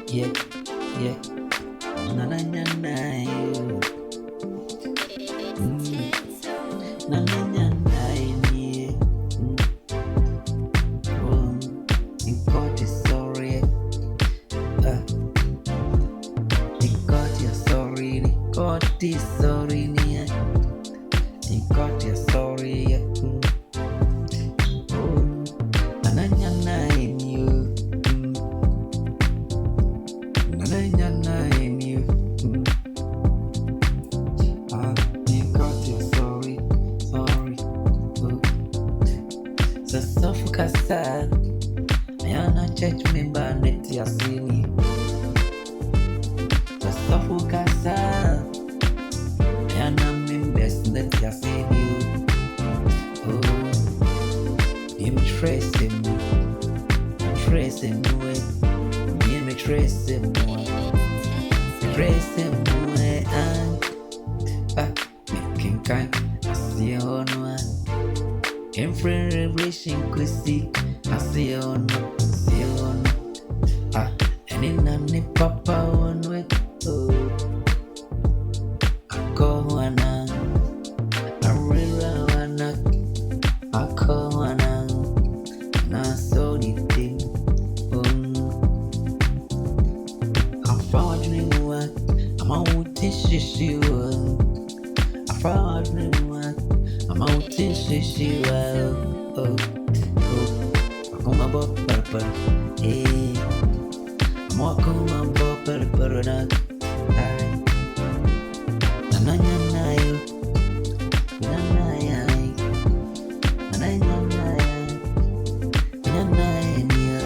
Yeah, yeah. Na na na na. Na na na na. Yeah. God is sorry. God is sorry. God is sorry. God is sorry. Na na na na. You. Na na na na. You. God is sorry. Sorry. So suffocate. Yana church member net yasini. The suffocasa. Yana members net yasini. Oh, him tracing way. Him tracing way. Making kind. I see on one. Every revelation could see. I see on. And in a papa one way. Oh, I go one. I really wanna. I go one. Na so the thing. I found you what. I'm out to see you. I found you what. I'm out to see you. Oh. Come about purple. Hey. Come about purple. Na na na you. Na na ya. Na na na ya. Na na ya.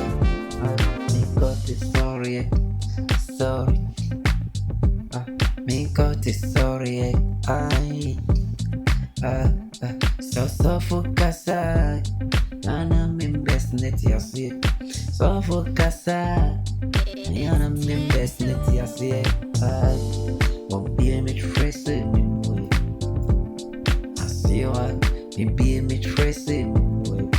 Me God is sorry. Sorry. Me God is sorry. So focus. Ana members net yasi. So focus. Ana members net yasi. Won't be a trace anymore. I see what me be a trace anymore.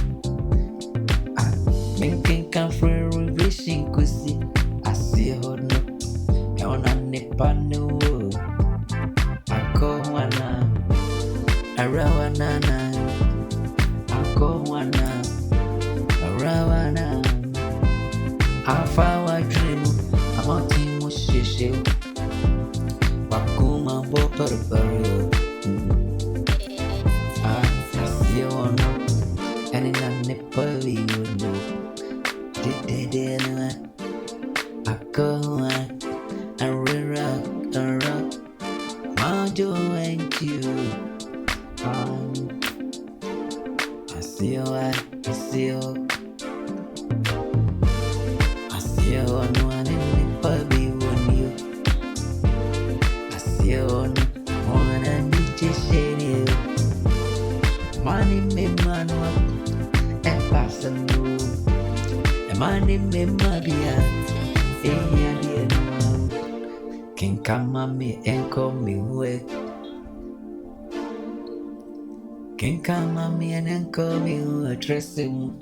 Making come for revision kusi. I see how no. I wanna nipa no. I go wana. I rawana. I go wana. Rawana, I found a dream. I'm on team with Shishu. Wakuma Bopper Barrio. I see you on and in a nipple you know. Did I go on and rock. My joy and you. I see you, I see you. I see you on one in the puppy on you. I see you on one and you shade you. Money me man up and pass a move. And money me mabia. Can come on me and call me away. Can come on me and call me a dressing.